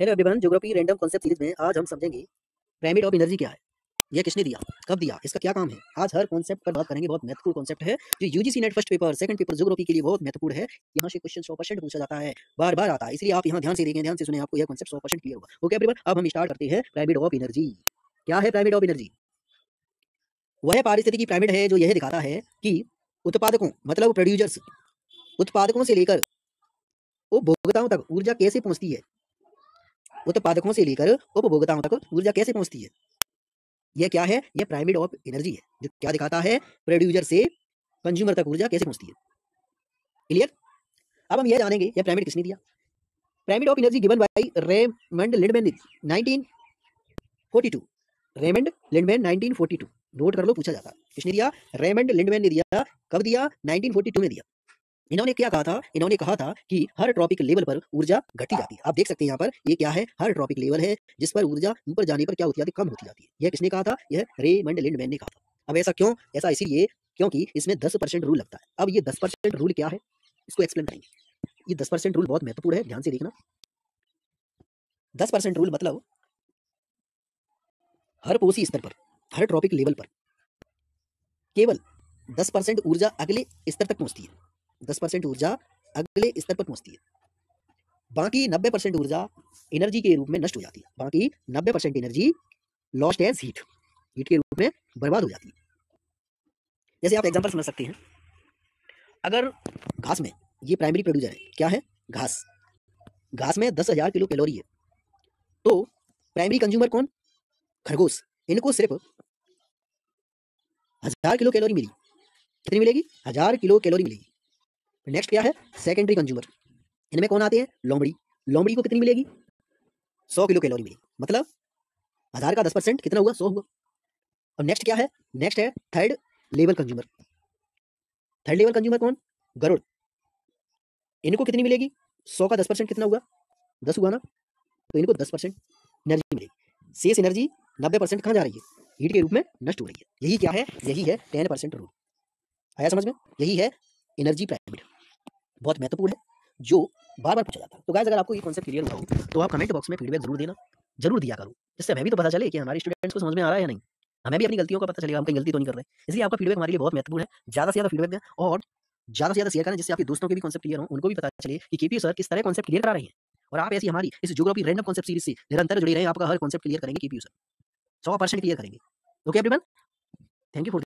Hello everyone, geography random concept series में आज हम समझेंगे पिरामिड ऑफ एनर्जी क्या है, यह किसने दिया, कब दिया, इसका क्या काम है। आज हर कॉन्सेप्ट पर बात करेंगे। बहुत महत्वपूर्ण कॉन्सेप्ट है जो UGC net first paper second paper geography के लिए बहुत महत्वपूर्ण है। यहाँ से क्वेश्चन 100% पूछा जाता है, बार बार आता है, इसलिए आप यहाँ ध्यान से देखें, ध्यान से सुने, आपको यह कॉन्सेप्ट 100% क्लियर होगा। ओके एवरीवन, अब हम स्टार्ट करते हैं। पिरामिड ऑफ एनर्जी क्या है? पिरामिड ऑफ एनर्जी वह पारिस्थितिकी पिरामिड है जो यह दिखाता है कि उत्पादकों मतलब प्रोड्यूसर्स, उत्पादकों से लेकर उपभोक्ताओं तक ऊर्जा कैसे पहुंचती है। उत्पादकों से लेकर उपभोक्ताओं तक ऊर्जा कैसे पहुंचती है, यह क्या है? यह पिरामिड ऑफ एनर्जी है जो क्या दिखाता है, प्रोड्यूसर से कंज्यूमर तक ऊर्जा कैसे पहुंचती है। क्लियर? अब हम यह जानेंगे यह पिरामिड किसने दिया। Pyramid of energy given by Raymond Lindeman 1942। Raymond Lindeman 1942 note कर लो, पूछा जाता है किसने दिया। रेमंड लिंडमैन ने दिया। कब दिया? 1942 में दिया। इन्होंने क्या कहा था? इन्होंने कहा था कि हर ट्रॉपिक लेवल पर ऊर्जा घटती जाती है। आप देख सकते हैं यहाँ पर, ये क्या है? हर ट्रॉपिक लेवल है जिस पर ऊर्जा ऊपर जाने पर क्या होती जाती है? कम होती जाती है। यह किसने कहा था? यह रेमंड लिंडमैन ने कहा था। अब ऐसा क्यों? ऐसा इसीलिए क्योंकि इसमें 10% रूल लगता है। अब ये 10% रूल क्या है, इसको एक्सप्लेन करेंगे। ये 10% रूल बहुत महत्वपूर्ण है, ध्यान से देखना। 10% रूल मतलब हर पोसी स्तर पर, हर ट्रॉपिक लेवल पर केवल 10% ऊर्जा अगले स्तर तक पहुंचती है। 10% ऊर्जा अगले स्तर पर पहुंचती है। बाकी 90% ऊर्जा एनर्जी के रूप में नष्ट हो जाती है। बाकी 90% energy lost as heat, heat के रूप में बर्बाद हो जाती है। जैसे आप एग्जांपल समझ सकते हैं, अगर घास में, ये प्राइमरी प्रोड्यूसर है, क्या है? घास। घास में 10,000 किलो कैलोरी है, तो प्राइमरी कंज्यूमर कौन? खरगोश। इनको सिर्फ 1000 किलो कैलोरी मिली। कितनी मिलेगी? 1000 किलो कैलोरी मिलेगी। नेक्स्ट क्या है? Secondary consumer. इनमें कौन आते हैं? लोमड़ी। लोमड़ी को कितनी मिलेगी? 100 किलो कैलोरी मिलेगी। मतलब 1000 का 10% कितना हुआ? 100 हुआ। और नेक्स्ट क्या है? नेक्स्ट है third level consumer. Third level consumer कौन? गरुड़। इनको कितनी मिलेगी? 100 का 10% कितना हुआ? 10 हुआ ना, तो इनको 10% एनर्जी मिलेगी। शेष एनर्जी 90% कहाँ जा रही है? हीट के रूप में नष्ट हो रही है। यही क्या है? यही है 10% रूल। आया समझ में? यही है एनर्जी पिरामिड, बहुत महत्वपूर्ण है, जो बार बार पूछा जाता है। तो गाइस, अगर आपको ये कॉन्सेप्ट क्लियर हुआ हो तो आप कमेंट बॉक्स में फीडबैक जरूर देना, जरूर दिया करो, जिससे हमें भी तो पता चले कि हमारे स्टूडेंट्स को समझ में आ रहा है या नहीं। हमें भी अपनी गलतियों का पता चलेगा, हम कहीं गलती तो नहीं कर रहे। इसलिए आपका फीडबैक हमारे लिए बहुत महत्वपूर्ण है। ज़्यादा से ज़्यादा फीडबैक दें और ज़्यादा से ज़्यादा शेयर करें, जिससे आपके दोस्तों के भी कॉन्सेप्ट क्लियर हो, उनको भी पता चले कि केपीयू सर किस तरह कॉन्सेप्ट क्लियर करा रहे हैं। और आप ऐसी हमारी इस ज्योग्राफी रैंडम कॉन्सेप्ट सीरीज से निरंतर जुड़े रहें। आपका हर कॉन्सेप्ट क्लियर करेंगे केपीयू सर, 100% क्लियर करेंगे। Okay everyone, thank you for